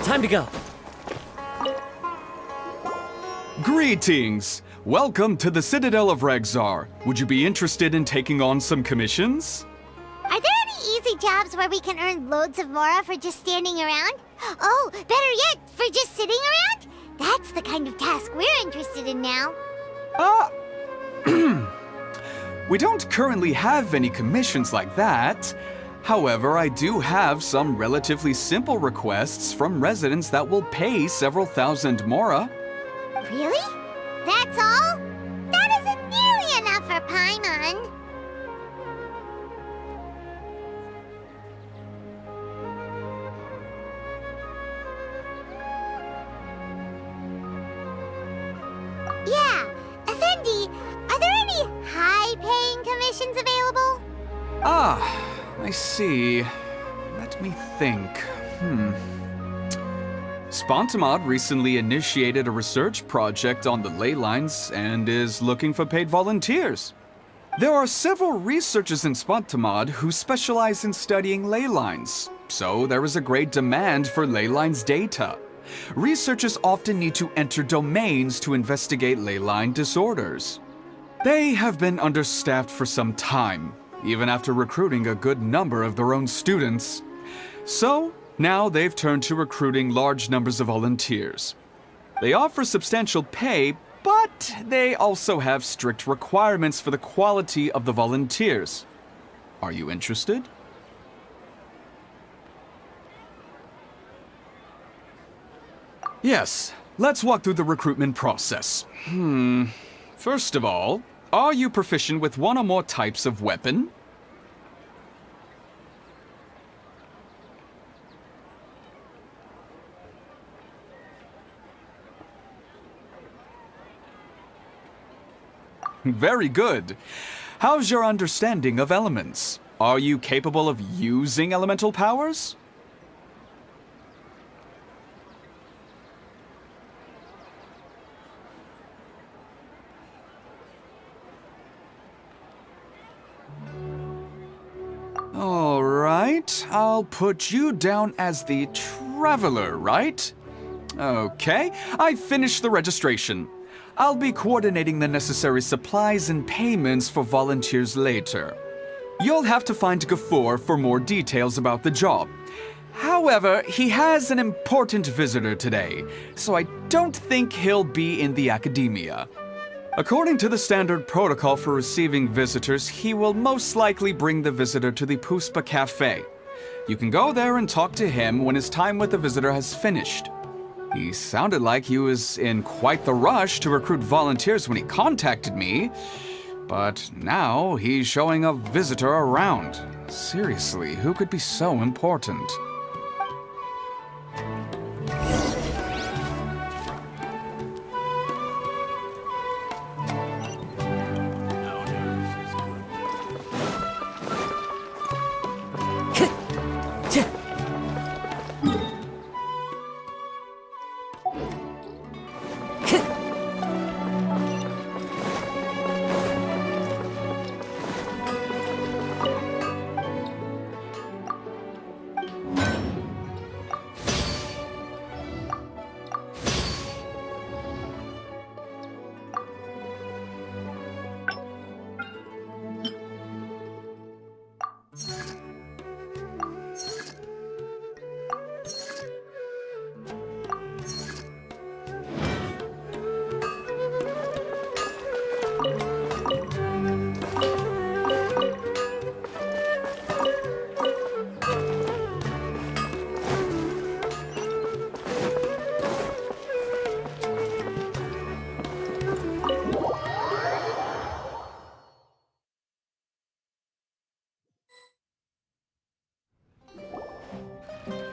Time to go. Greetings! Welcome to the Citadel of Regzar. Would you be interested in taking on some commissions? Are there any easy jobs where we can earn loads of Mora for just standing around? Oh, better yet, for just sitting around? That's the kind of task we're interested in now. We don't currently have any commissions like that. However, I do have some relatively simple requests from residents that will pay several thousand Mora. Really? That's all? That isn't nearly enough for Paimon. Yeah, Effendi, are there any high-paying commissions available? I see. Let me think. Spontamod recently initiated a research project on the ley lines and is looking for paid volunteers. There are several researchers in Spontamod who specialize in studying ley lines, so there is a great demand for ley lines data. Researchers often need to enter domains to investigate ley line disorders. They have been understaffed for some time, even after recruiting a good number of their own students. So, now they've turned to recruiting large numbers of volunteers. They offer substantial pay, but they also have strict requirements for the quality of the volunteers. Are you interested? Yes, let's walk through the recruitment process. First of all, are you proficient with one or more types of weapon? Very good. How's your understanding of elements? Are you capable of using elemental powers? All right, I'll put you down as the Traveler, right? Okay, I finished the registration. I'll be coordinating the necessary supplies and payments for volunteers later. You'll have to find GeForce for more details about the job. However, he has an important visitor today, so I don't think he'll be in the academia. According to the standard protocol for receiving visitors, he will most likely bring the visitor to the Puspa Cafe. You can go there and talk to him when his time with the visitor has finished. He sounded like he was in quite the rush to recruit volunteers when he contacted me, but now he's showing a visitor around. Seriously, who could be so important?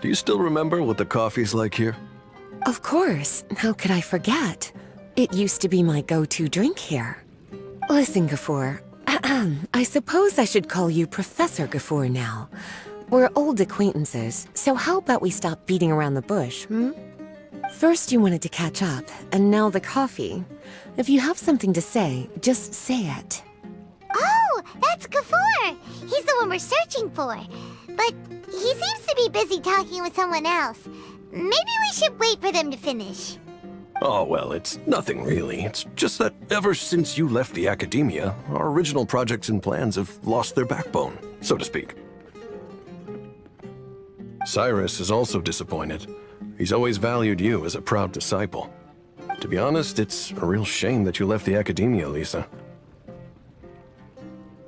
Do you still remember what the coffee's like here? Of course. How could I forget? It used to be my go-to drink here. Listen, Gafoor. I suppose I should call you Professor Gafoor now. We're old acquaintances, so how about we stop beating around the bush, hmm? First you wanted to catch up, and now the coffee. If you have something to say, just say it. Oh, that's Gafoor! He's the one we're searching for. But he seems to be busy talking with someone else. Maybe we should wait for them to finish. Oh, well, it's nothing really. It's just that ever since you left the academia, our original projects and plans have lost their backbone, so to speak. Cyrus is also disappointed. He's always valued you as a proud disciple. To be honest, it's a real shame that you left the academia, Lisa.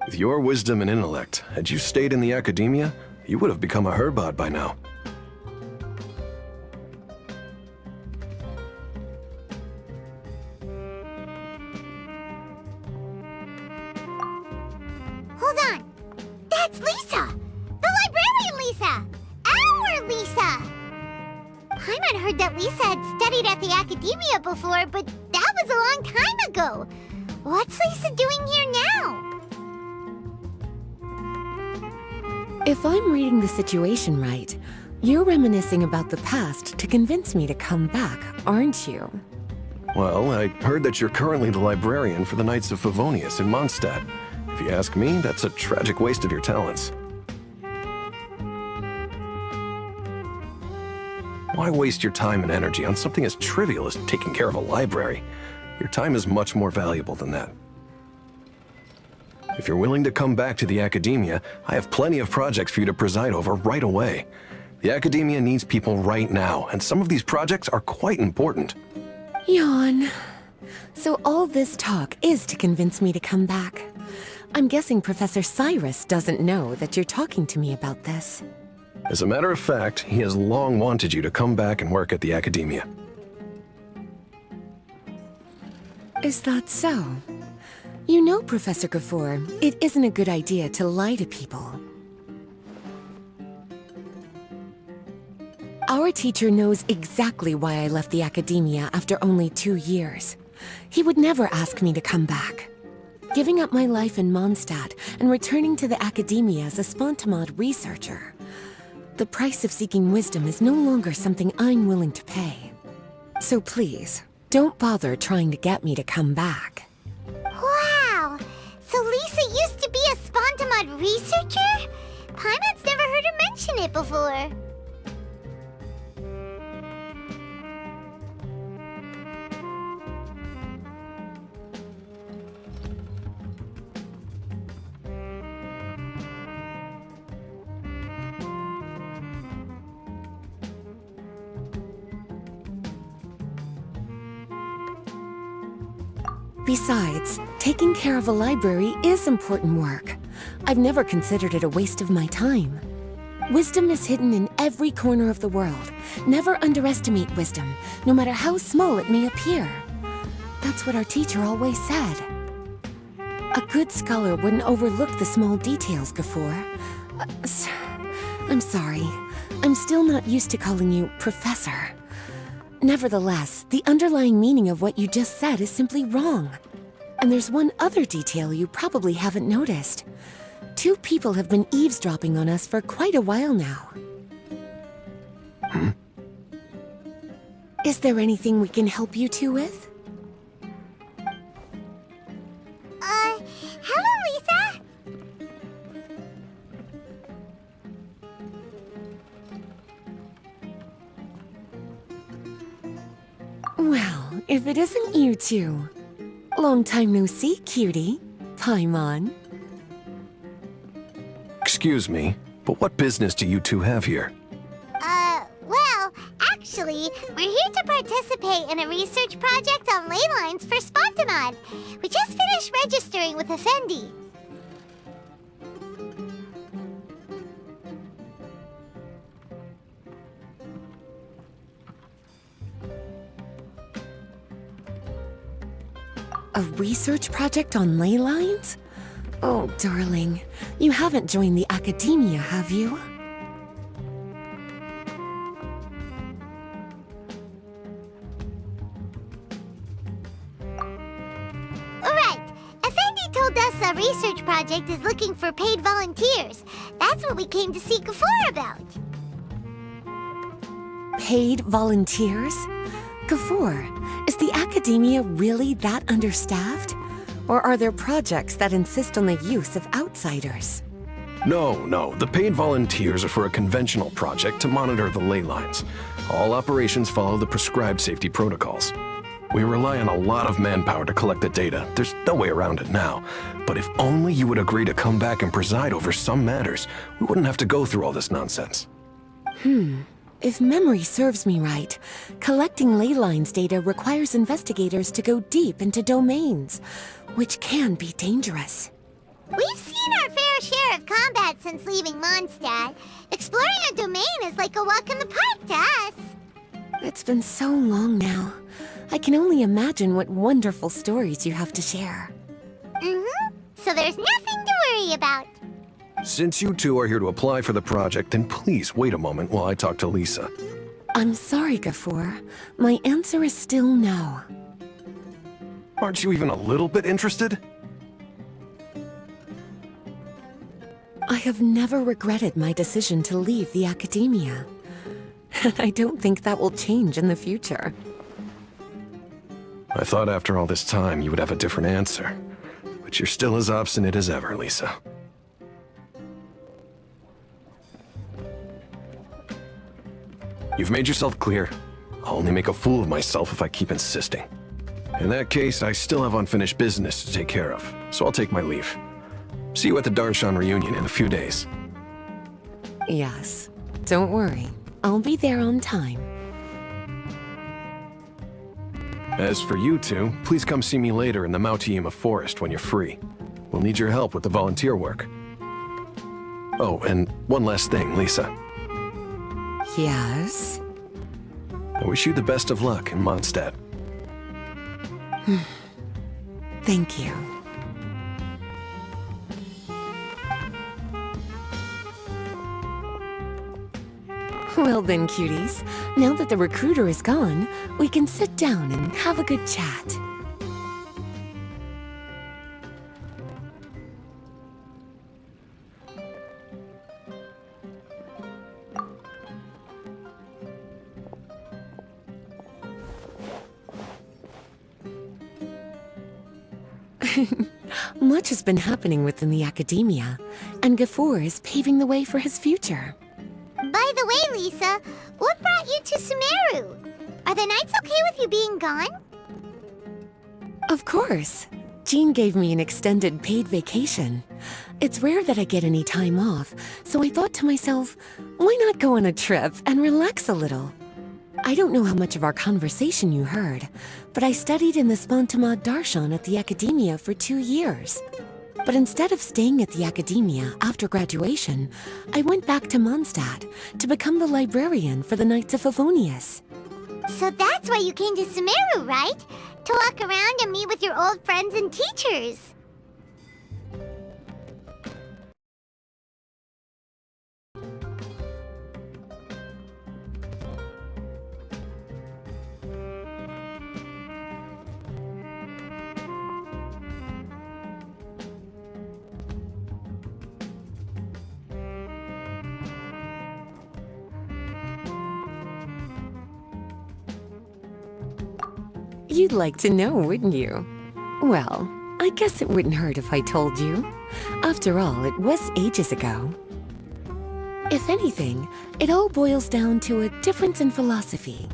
With your wisdom and intellect, had you stayed in the academia, you would have become a Herbad by now. Hold on. That's Lisa! The librarian Lisa! Our Lisa! Paimon heard that Lisa had studied at the academia before, but that was a long time ago. What's Lisa doing here now? If I'm reading the situation right, you're reminiscing about the past to convince me to come back, aren't you? Well, I heard that you're currently the librarian for the Knights of Favonius in Mondstadt. If you ask me, that's a tragic waste of your talents. Why waste your time and energy on something as trivial as taking care of a library? Your time is much more valuable than that. If you're willing to come back to the academia, I have plenty of projects for you to preside over right away. The academia needs people right now, and some of these projects are quite important. Yawn. So all this talk is to convince me to come back. I'm guessing Professor Cyrus doesn't know that you're talking to me about this. As a matter of fact, he has long wanted you to come back and work at the academia. Is that so? You know, Professor Gafoor, it isn't a good idea to lie to people. Our teacher knows exactly why I left the academia after only 2 years. He would never ask me to come back. Giving up my life in Mondstadt and returning to the academia as a Spontamod researcher. The price of seeking wisdom is no longer something I'm willing to pay. So please, don't bother trying to get me to come back. Wow! So Lisa used to be a Spontamod researcher? Paimon's never heard her mention it before. Besides, taking care of a library is important work. I've never considered it a waste of my time. Wisdom is hidden in every corner of the world. Never underestimate wisdom, no matter how small it may appear. That's what our teacher always said. A good scholar wouldn't overlook the small details, Gafor. I'm sorry. I'm still not used to calling you Professor. Nevertheless, the underlying meaning of what you just said is simply wrong. And there's one other detail you probably haven't noticed. 2 people have been eavesdropping on us for quite a while now. Is there anything we can help you two with? Hello, Lisa! Well, if it isn't you two. Long time no see, cutie. Paimon. Excuse me, but what business do you two have here? Well, actually, we're here to participate in a research project on ley lines for Spontamod. We just finished registering with Effendi. A research project on ley lines? Oh, darling, you haven't joined the academia, have you? Right. Effendi told us a research project is looking for paid volunteers. That's what we came to see Gafor about. Paid volunteers? Gafor, is the academia really that understaffed? Or are there projects that insist on the use of outsiders? No, the paid volunteers are for a conventional project to monitor the ley lines. All operations follow the prescribed safety protocols. We rely on a lot of manpower to collect the data. There's no way around it now. But if only you would agree to come back and preside over some matters, we wouldn't have to go through all this nonsense. If memory serves me right, collecting ley lines data requires investigators to go deep into domains, which can be dangerous. We've seen our fair share of combat since leaving Mondstadt. Exploring a domain is like a walk in the park to us. It's been so long now. I can only imagine what wonderful stories you have to share. So there's nothing to worry about. Since you two are here to apply for the project, then please wait a moment while I talk to Lisa. I'm sorry, Gafor. My answer is still no. Aren't you even a little bit interested? I have never regretted my decision to leave the academia. And I don't think that will change in the future. I thought after all this time you would have a different answer. But you're still as obstinate as ever, Lisa. You've made yourself clear. I'll only make a fool of myself if I keep insisting. In that case, I still have unfinished business to take care of, so I'll take my leave. See you at the Darshan reunion in a few days. Yes. Don't worry. I'll be there on time. As for you two, please come see me later in the Mautiima forest when you're free. We'll need your help with the volunteer work. Oh, and one last thing, Lisa. Yes? I wish you the best of luck in Mondstadt. Thank you. Well then, cuties. Now that the recruiter is gone, we can sit down and have a good chat. Much has been happening within the academia, and Gafor is paving the way for his future. By the way, Lisa, what brought you to Sumeru? Are the Knights okay with you being gone? Of course. Jean gave me an extended paid vacation. It's rare that I get any time off, so I thought to myself, why not go on a trip and relax a little? I don't know how much of our conversation you heard, but I studied in the Spontamad Darshan at the Academia for 2 years. But instead of staying at the Academia after graduation, I went back to Mondstadt to become the librarian for the Knights of Favonius. So that's why you came to Sumeru, right? To walk around and meet with your old friends and teachers. You'd like to know, wouldn't you? Well, I guess it wouldn't hurt if I told you. After all, it was ages ago. If anything, it all boils down to a difference in philosophy.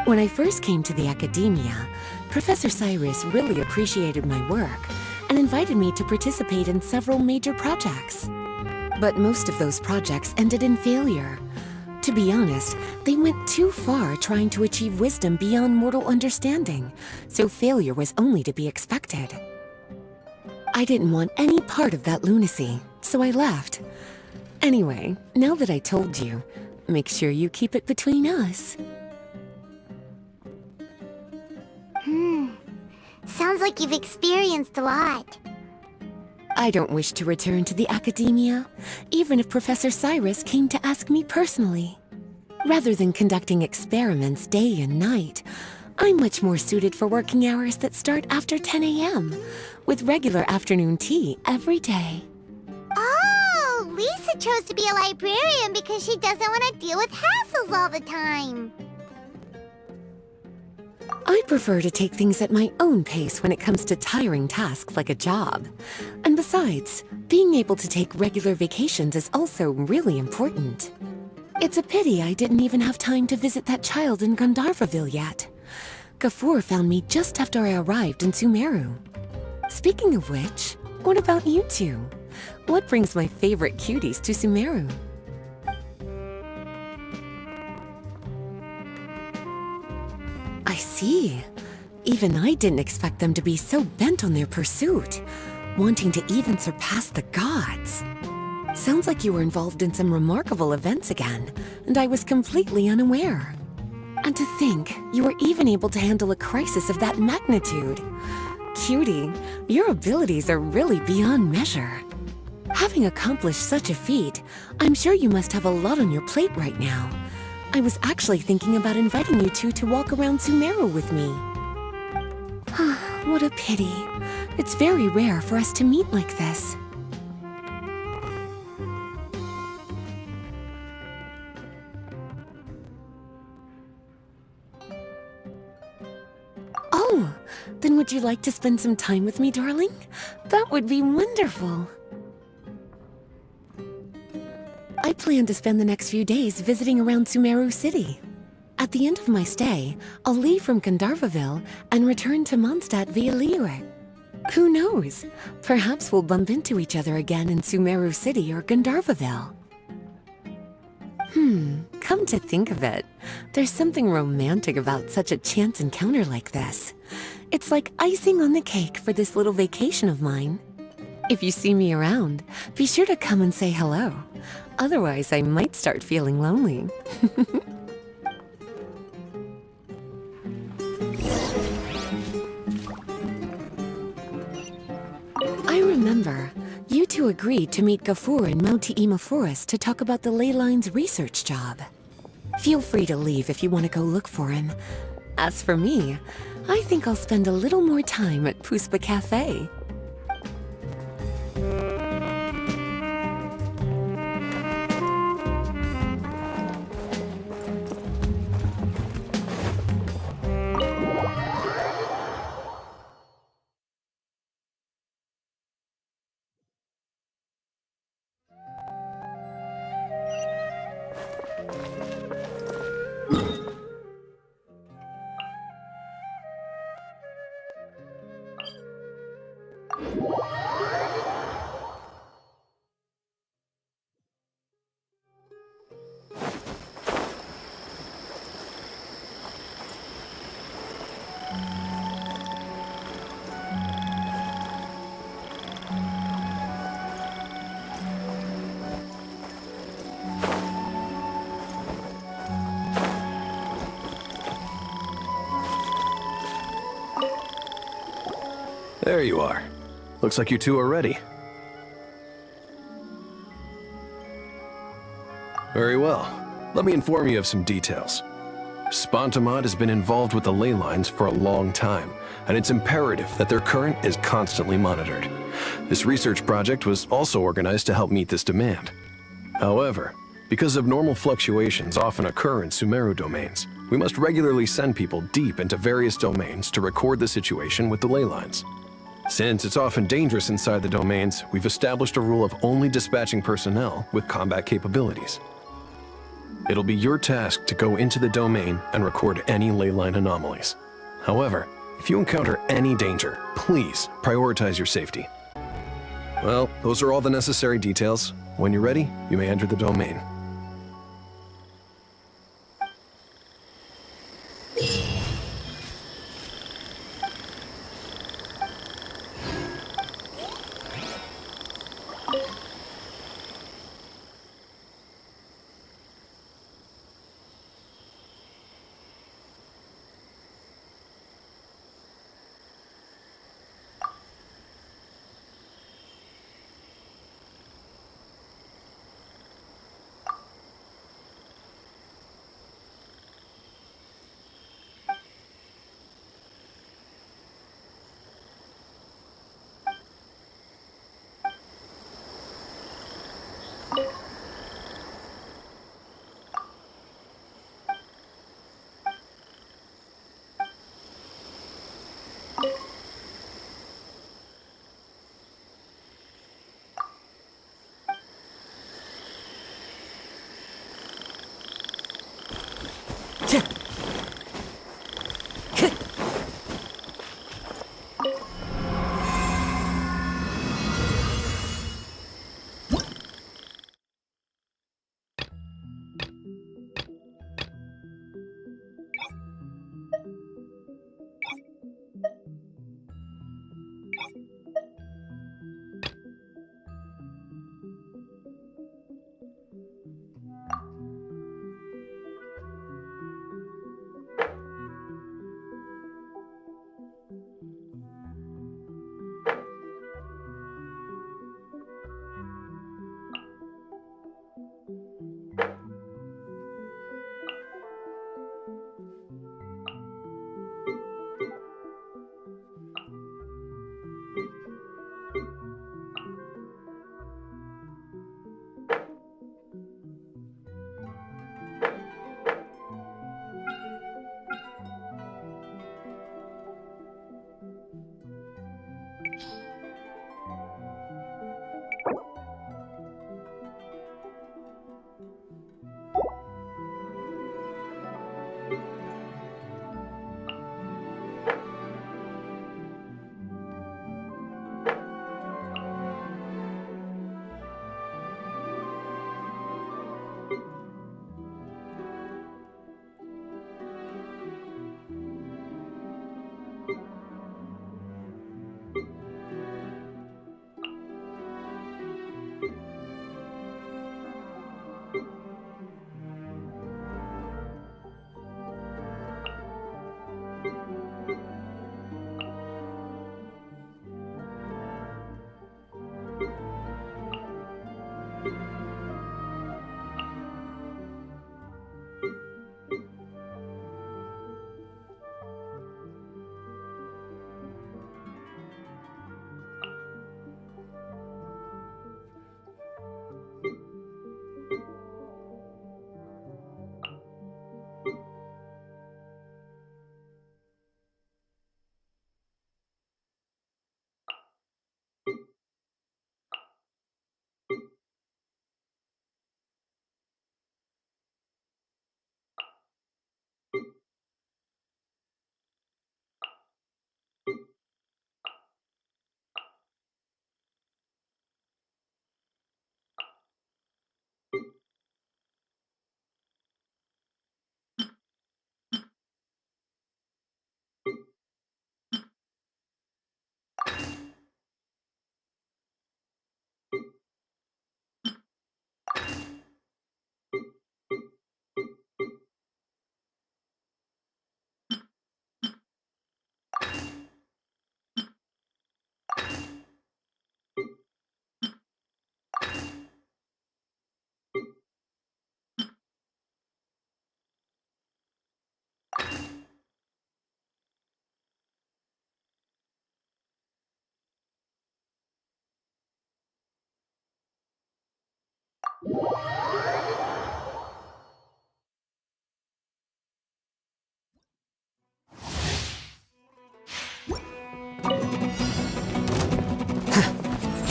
When I first came to the Academia, Professor Cyrus really appreciated my work and invited me to participate in several major projects. But most of those projects ended in failure. To be honest, they went too far trying to achieve wisdom beyond mortal understanding, so failure was only to be expected. I didn't want any part of that lunacy, so I left. Anyway, now that I told you, make sure you keep it between us. Sounds like you've experienced a lot. I don't wish to return to the Academia, even if Professor Cyrus came to ask me personally. Rather than conducting experiments day and night, I'm much more suited for working hours that start after 10 a.m., with regular afternoon tea every day. Oh, Lisa chose to be a librarian because she doesn't want to deal with hassles all the time. I prefer to take things at my own pace when it comes to tiring tasks like a job. And besides, being able to take regular vacations is also really important. It's a pity I didn't even have time to visit that child in Gandharvaville yet. GeForce found me just after I arrived in Sumeru. Speaking of which, what about you two? What brings my favorite cuties to Sumeru? I see. Even I didn't expect them to be so bent on their pursuit, wanting to even surpass the gods. Sounds like you were involved in some remarkable events again, and I was completely unaware. And to think, you were even able to handle a crisis of that magnitude. Cutie, your abilities are really beyond measure. Having accomplished such a feat, I'm sure you must have a lot on your plate right now. I was actually thinking about inviting you two to walk around Sumeru with me. What a pity. It's very rare for us to meet like this. Oh, then would you like to spend some time with me, darling? That would be wonderful. I plan to spend the next few days visiting around Sumeru City. At the end of my stay, I'll leave from Gandharvaville and return to Mondstadt via Liyue. Who knows? Perhaps we'll bump into each other again in Sumeru City or Gandharvaville. Come to think of it, there's something romantic about such a chance encounter like this. It's like icing on the cake for this little vacation of mine. If you see me around, be sure to come and say hello. Otherwise, I might start feeling lonely. I remember, you two agreed to meet GeForce in Mount Te'ima Forest to talk about the ley lines research job. Feel free to leave if you want to go look for him. As for me, I think I'll spend a little more time at Puspa Cafe. There you are. Looks like you two are ready. Very well. Let me inform you of some details. Spontamod has been involved with the ley lines for a long time, and it's imperative that their current is constantly monitored. This research project was also organized to help meet this demand. However, because abnormal fluctuations often occur in Sumeru domains, we must regularly send people deep into various domains to record the situation with the ley lines. Since it's often dangerous inside the domains, we've established a rule of only dispatching personnel with combat capabilities. It'll be your task to go into the domain and record any ley line anomalies. However, if you encounter any danger, please prioritize your safety. Well, those are all the necessary details. When you're ready, you may enter the domain.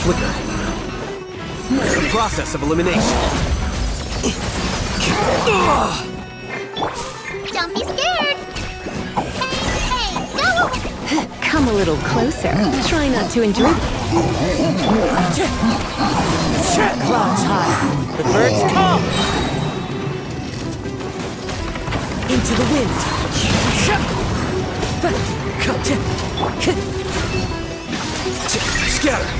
Flicker. The process of elimination. Don't be scared. Hey, go! Come a little closer. Try not to intrude. Clouds high. The birds come. Into the wind. Scatter.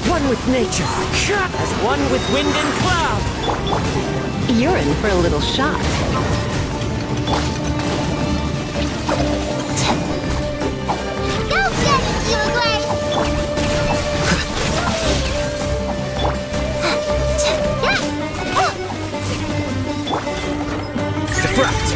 One with nature, as one with wind and cloud. You're in for a little shock. Go get it, Uruguay! Defract.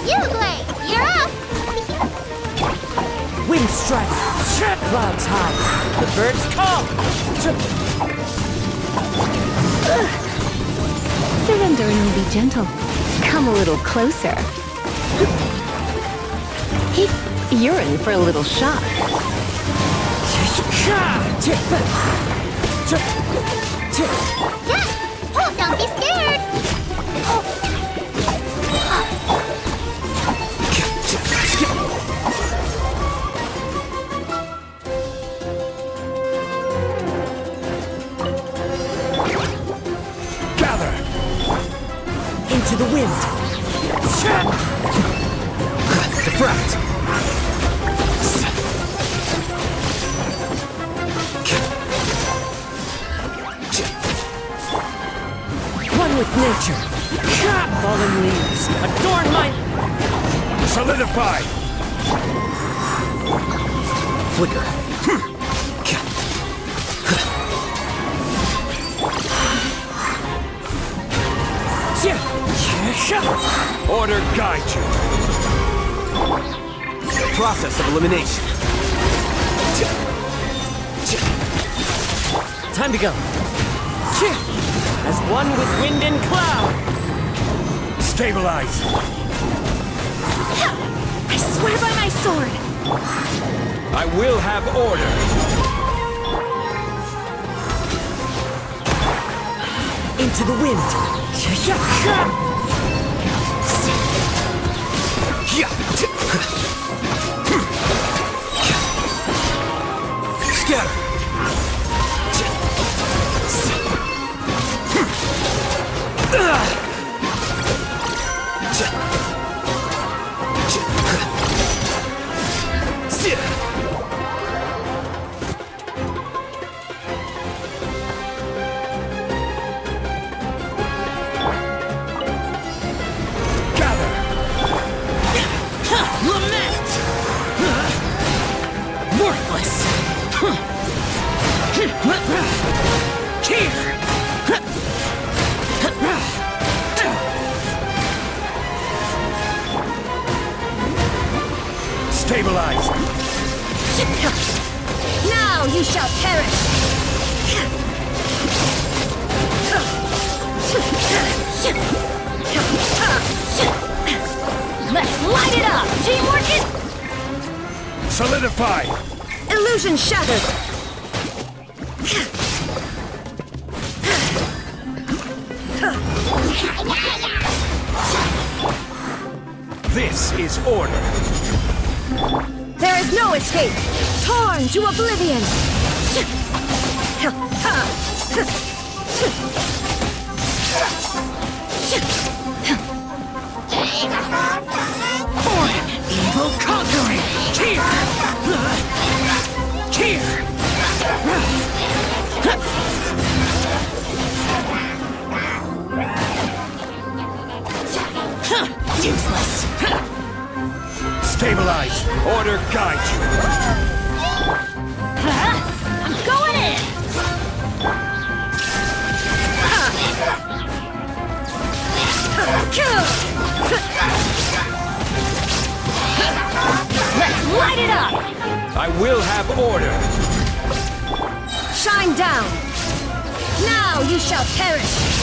Uruguay, you're up! Wind strike. Clouds high. The birds come. Surrender and be gentle. Come a little closer. You're in for a little shock. Oh, don't be scared! Gather. Into the wind. Defract. One with nature. Fallen leaves. Adorn my... Solidify. Flicker. Order guide you. Process of elimination. Time to go. As one with wind and cloud. Stabilize. I swear by my sword. I will have order. Into the wind. Scatter. Stabilize! Now you shall perish! Let's light it up! Teamwork is... Solidify! Illusion shattered! This is order! There is no escape! Torn to oblivion! Evil conquering! Here! Here! Useless. Stabilize! Order guide you! I'm going in! Let's light it up! I will have order! Shine down! Now you shall perish!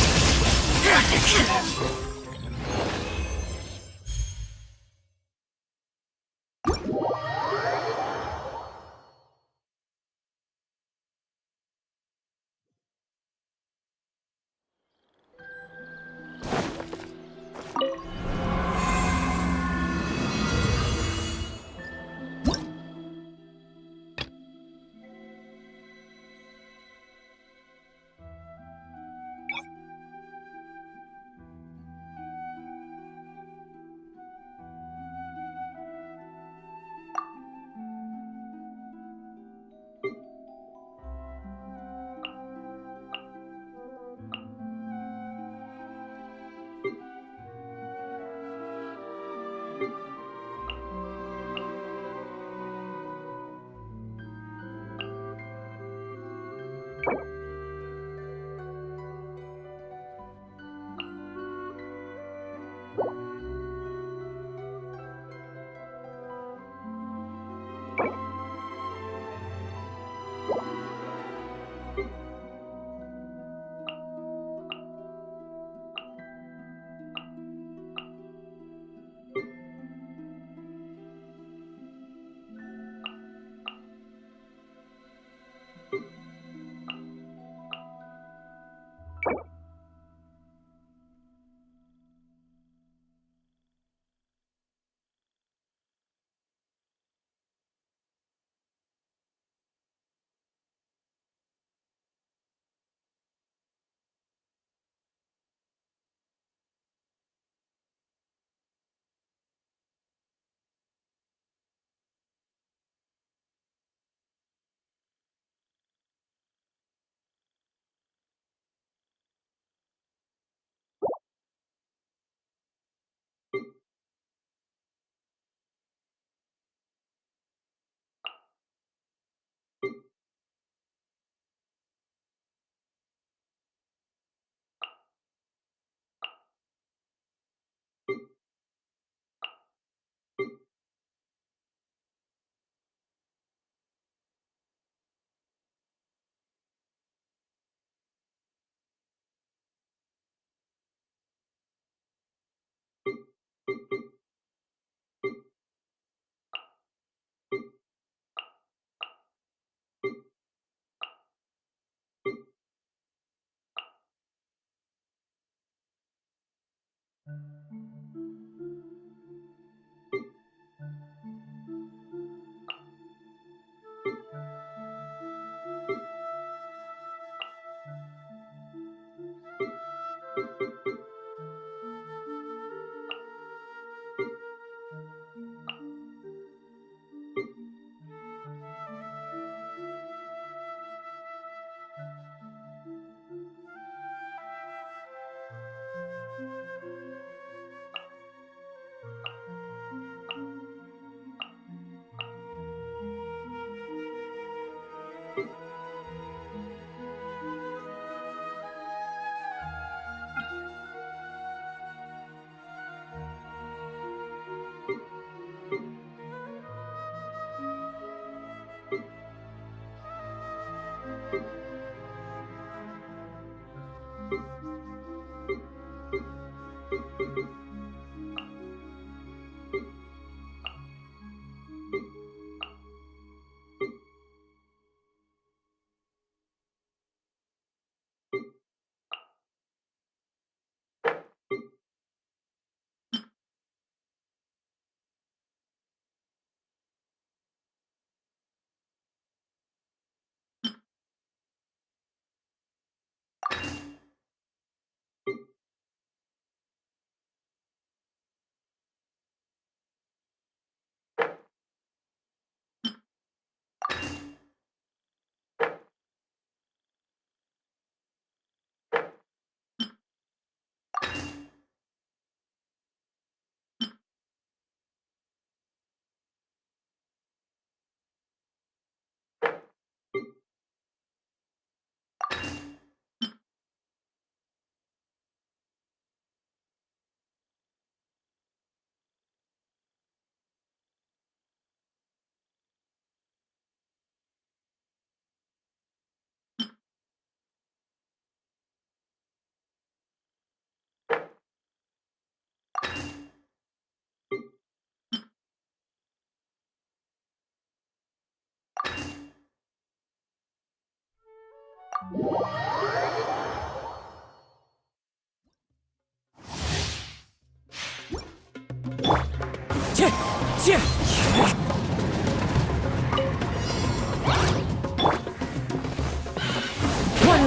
One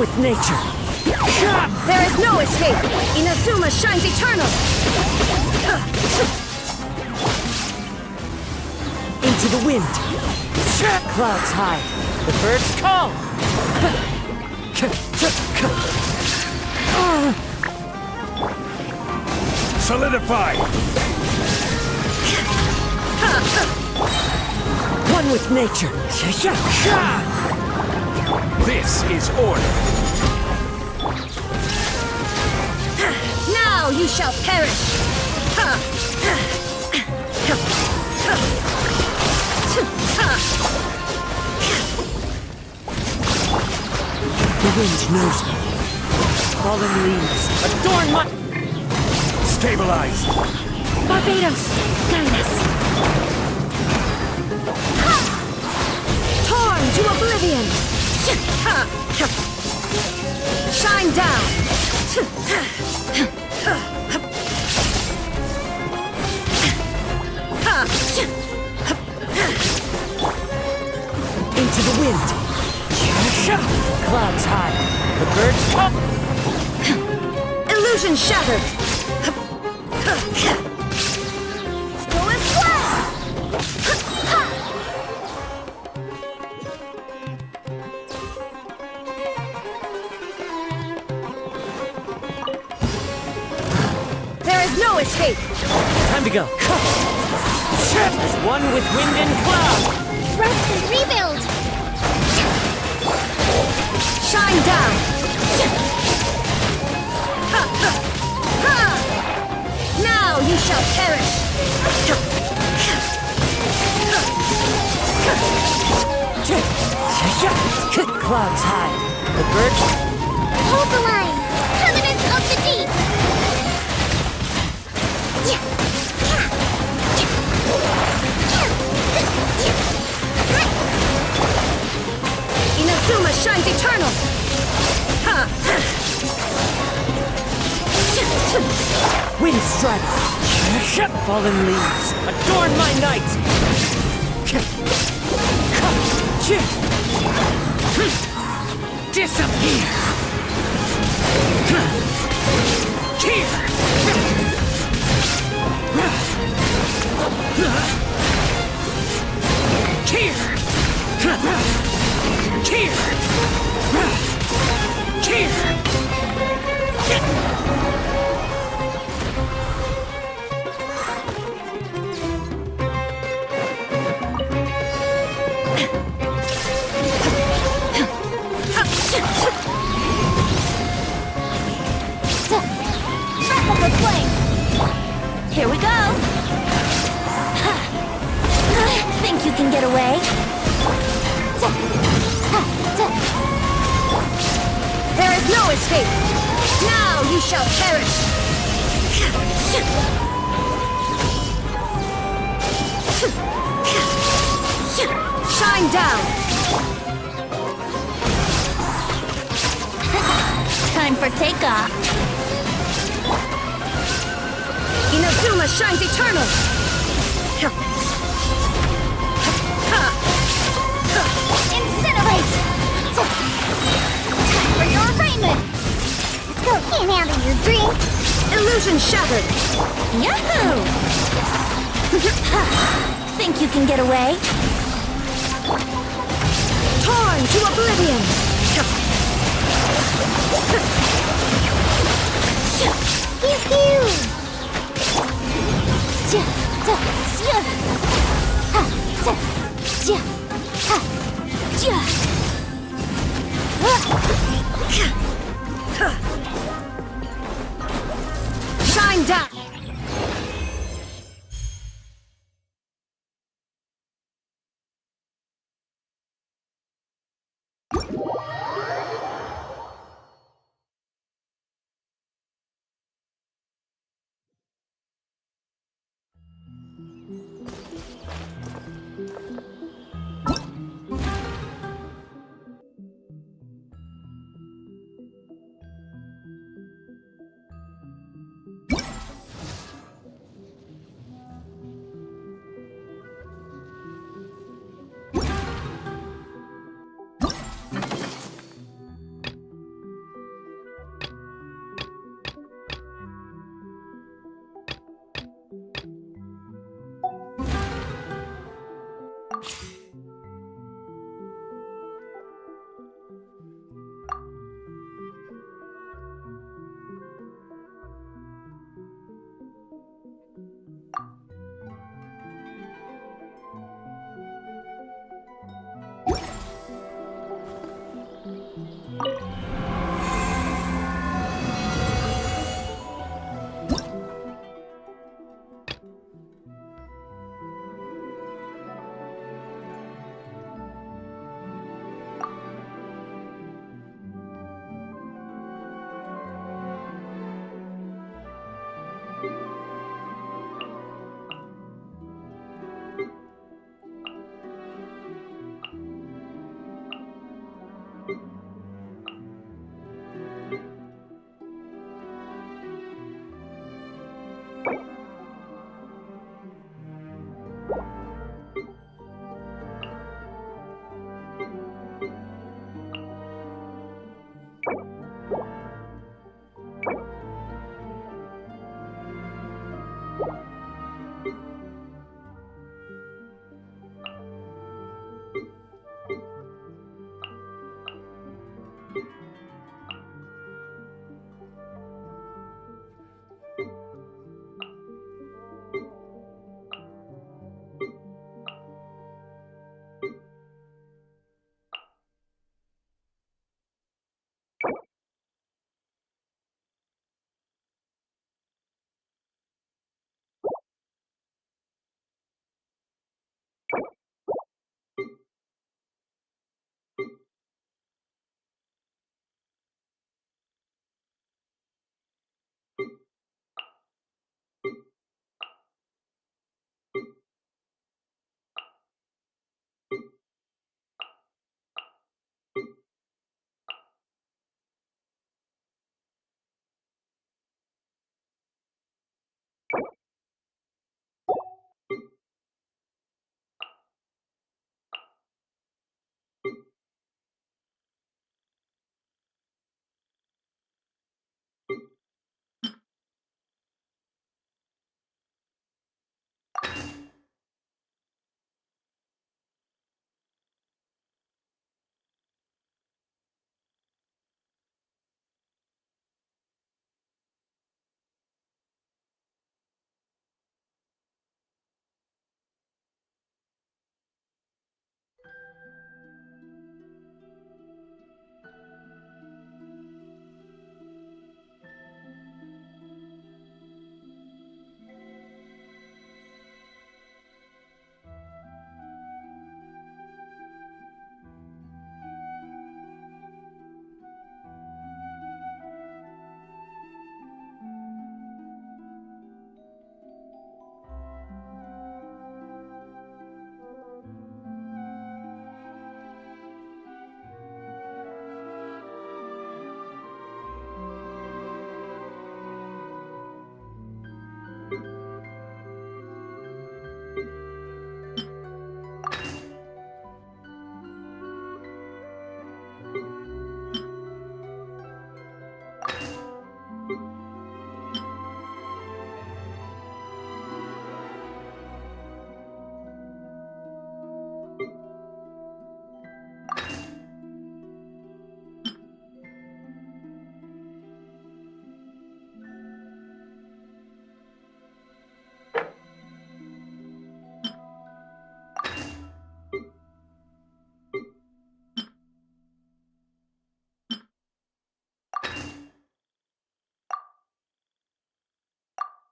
with nature. There is no escape! Inazuma shines eternal! Into the wind. Clouds high. The birds call. Solidify! One with nature. This is order. Now you shall perish! The wind knows me. Fallen leaves adorn my... Stabilize! Barbados, guide us! Torn to oblivion! Shine down! Into the wind. Clouds high. The birds call. Illusion shattered! Go and fly! There is no escape! Time to go. As one with wind and cloud. Rest and rebuild! Shine down! Now you shall perish! Clouds high. The birds... Hold the line! Covenant of the deep! Inazuma shines eternal! Wind strike. Fallen leaves adorn my night. Disappear. Replica flame! Here we go! Think you can get away? There is no escape! Now you shall perish! Shine down! Time for takeoff! Inazuma shines eternal! Incinerate! Time for your arraignment! Let's go! Can't handle your drink! Illusion shattered! Yahoo! Think you can get away? Torn to oblivion! Pew pew! Ja, ja, ja. Ha, ja, ja, ha, ja. Shine down!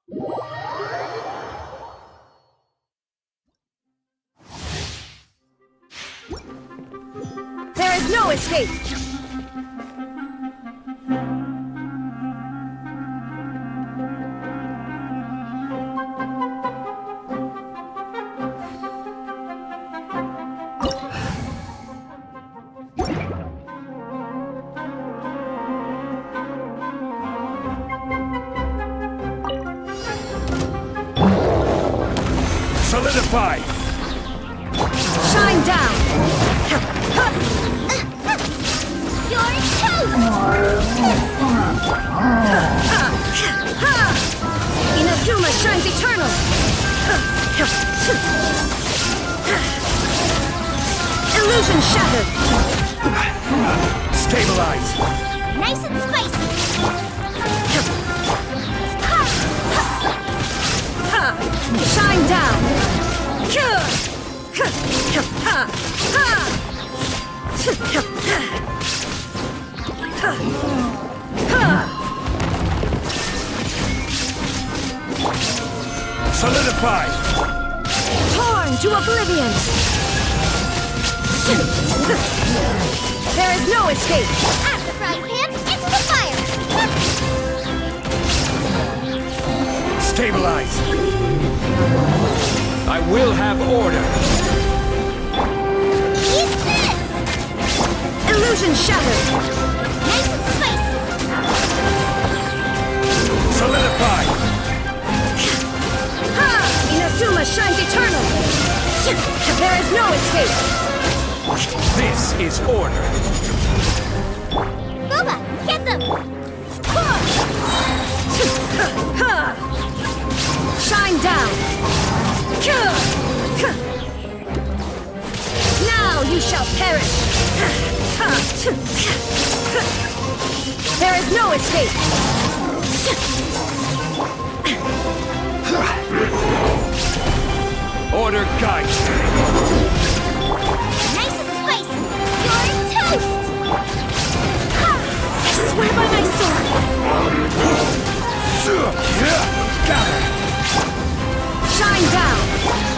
There is no escape! Solidify! Shine down! You're toast! Inazuma shines eternal! Illusion shattered! Stabilize! Nice and spicy! Shine down! Solidify! Torn to oblivion! There is no escape! Out of the frying pan, into the fire! Stabilize! I will have order! Eat this! Illusion shattered! Nice and spicy! Solidify! Inazuma shines eternal! There is no escape! This is order! Boba, get them! Shine down! Now you shall perish! There is no escape! Order guide! Nice and spicy! You're toast! I swear by my sword! Gather! Shine down!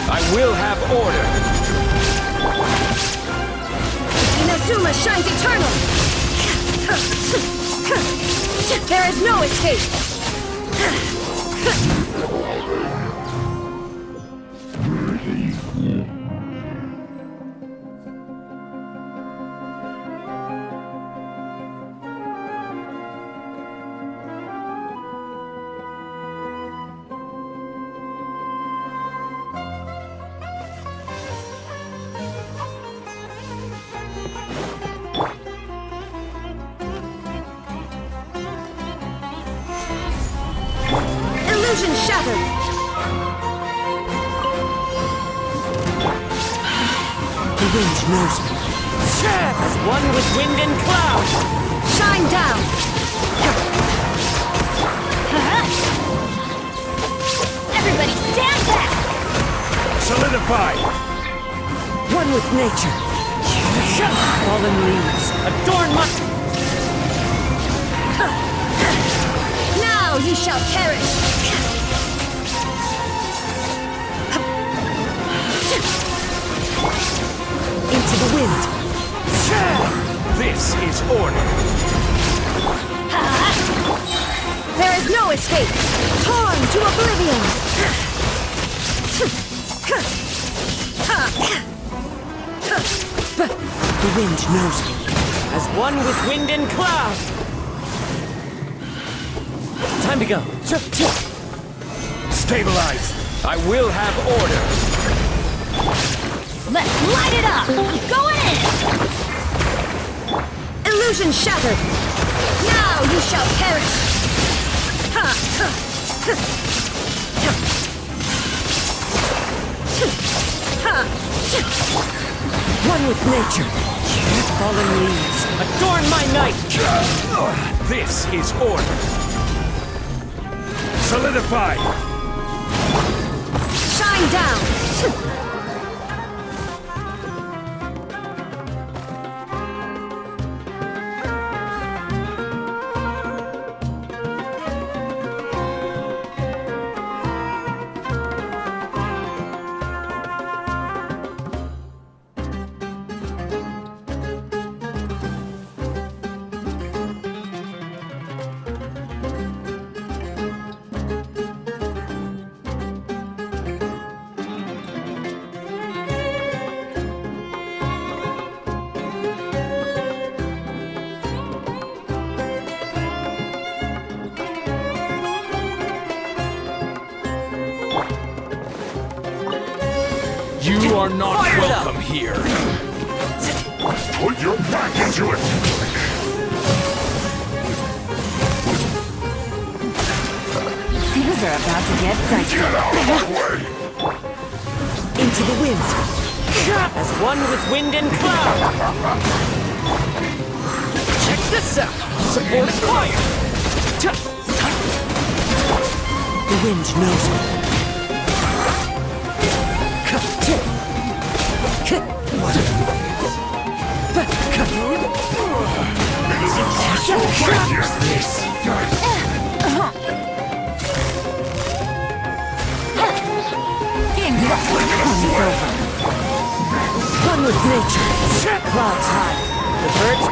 I will have order! Inazuma shines eternal! There is no escape! Illusion shattered! The wind knows me. As one with wind and cloud. Shine down! Everybody stand back! Solidify! One with nature. Fallen leaves adorn my... Now you shall perish! Into the wind. This is order! There is no escape! Torn to oblivion! The wind knows me. As one with wind and cloud. Time to go. Stabilize! I will have order! Let's light it up! I'm going in! Illusion shattered! Now you shall perish! One with nature. Fallen leaves adorn my night. This is order! Solidify! Shine down! You are not Fire it up. welcome here. Put your back into it! Things are about to get dicey. Get out of my way! Into the wind. As one with wind and cloud. Check this out. Support fire. The wind knows me. It is a casual fight here! One with nature. Clouds high. The birds.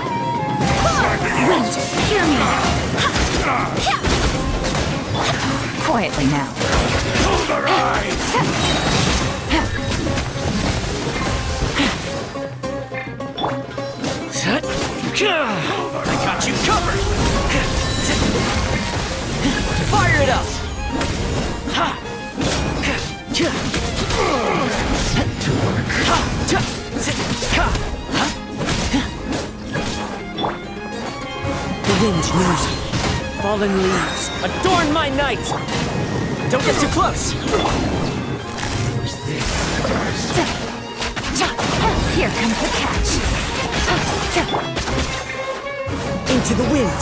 Wind, hear me now. Quietly now. I got you covered. Fire it up. The wind knows me. Fallen leaves, adorn my night. Don't get too close. Here comes the catch. Into the wind.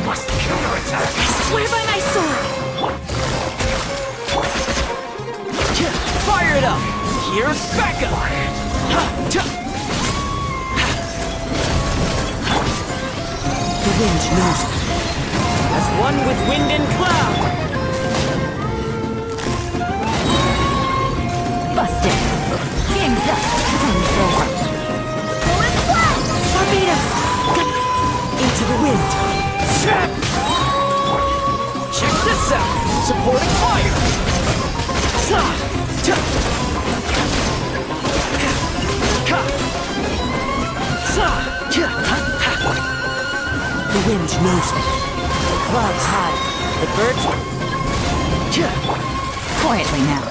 Must counterattack! Swear by my sword. Fire it up. Here's backup. The wind knows me. As one with wind and cloud. Busted. Game's up. Game's over. Bullet fly. Barbados. Into the wind. Check this out. Supporting fire. The wind knows me. Clouds high. The birds. Quietly now.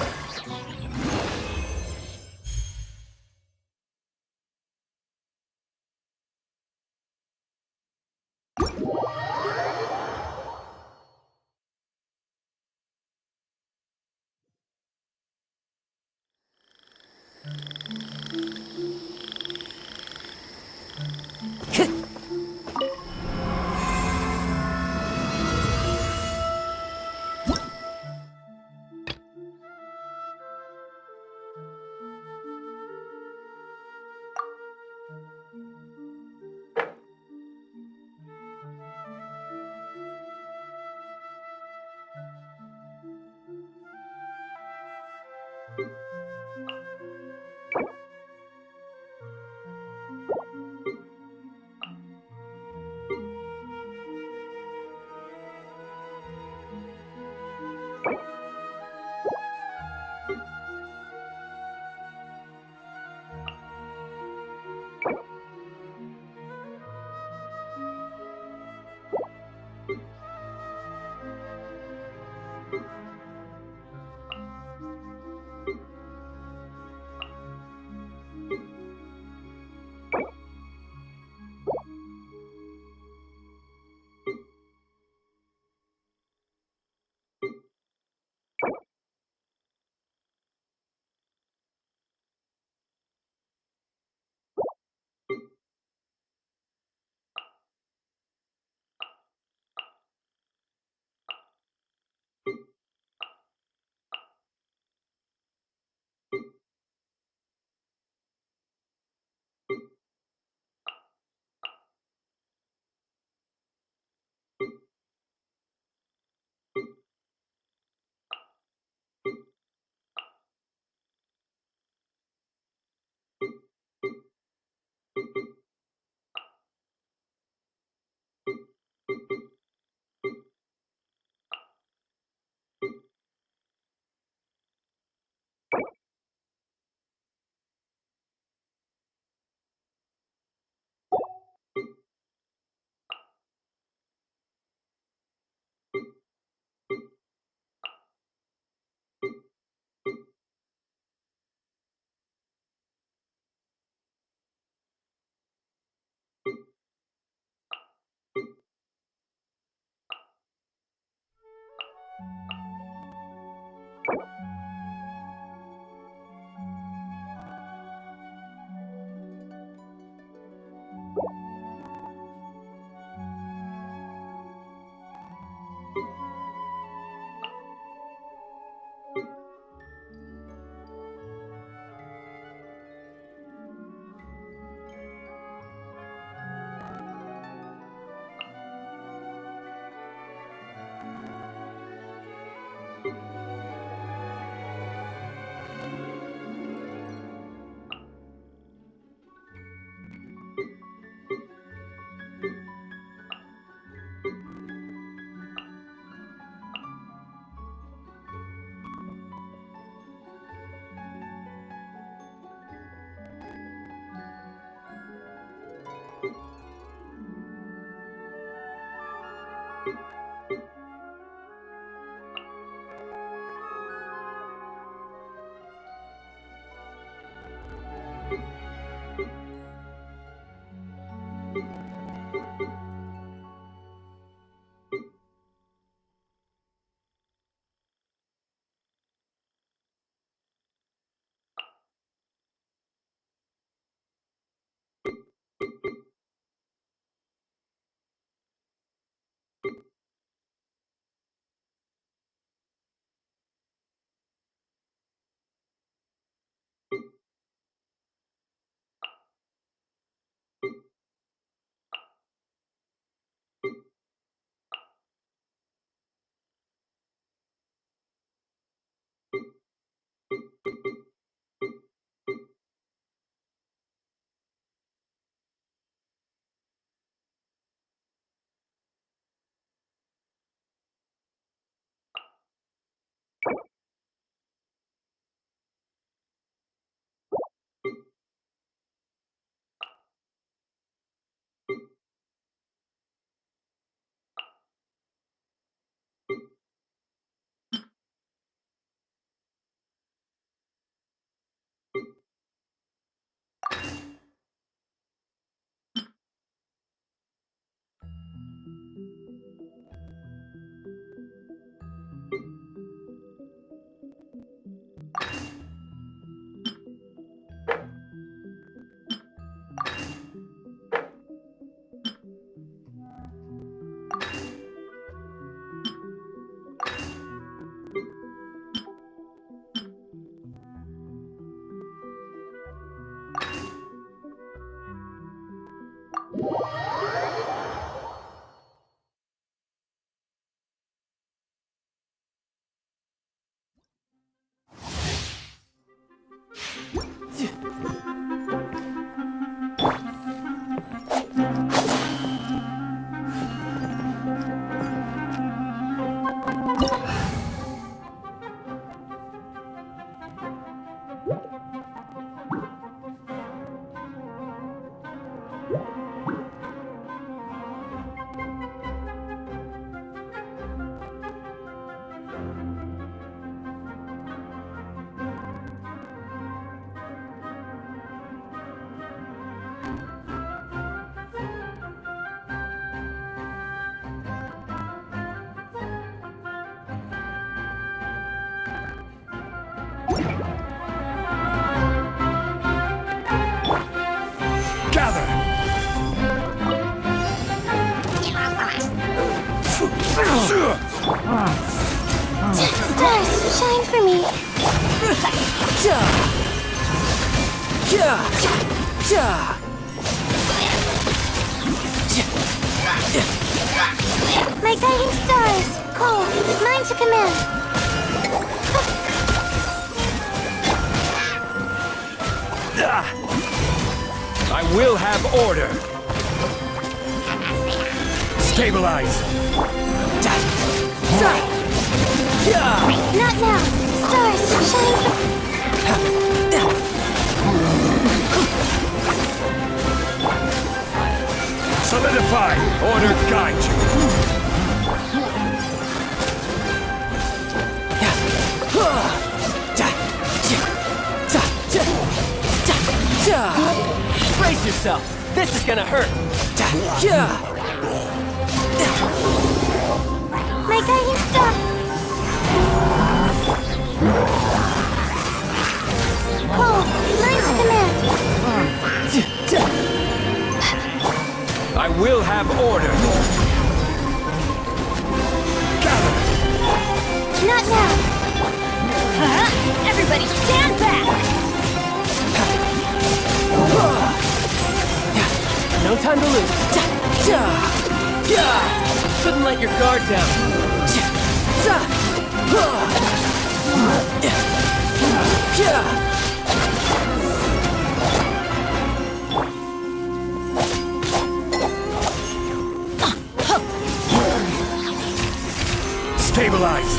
Stars, shine for me. My guiding stars, cold, mine to command. I will have order. Stabilize. Not now. Stars, shine for... Solidify. Order guide you. Brace yourself. This is gonna hurt. My guiding star. Cold, mine to command. I will have order. Gather. Not now. Everybody stand back! No time to lose. Couldn't let your guard down. Stabilize.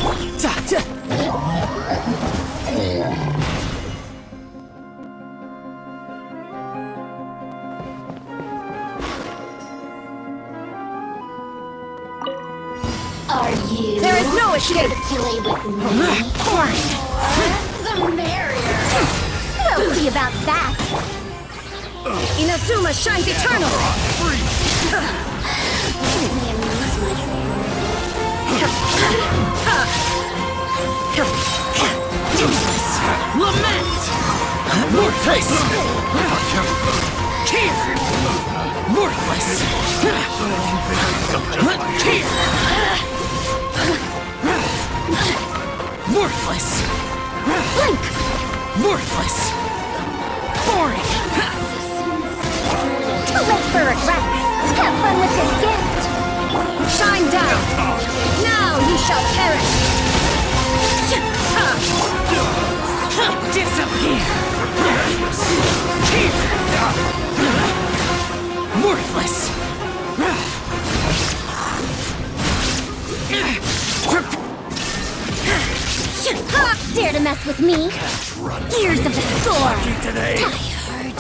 Are you? There is no escape! Play with me? The merrier. We'll see about that. Inazuma shines eternal! Lament! Worthless! Tear! Worthless! Tear! Worthless! Blink! Worthless! Boring! Too late for regrets. Have fun with this gift. Shine down! Now you shall perish! Disappear! Worthless! Dare to mess with me? Gears of the storm. Today. Tired.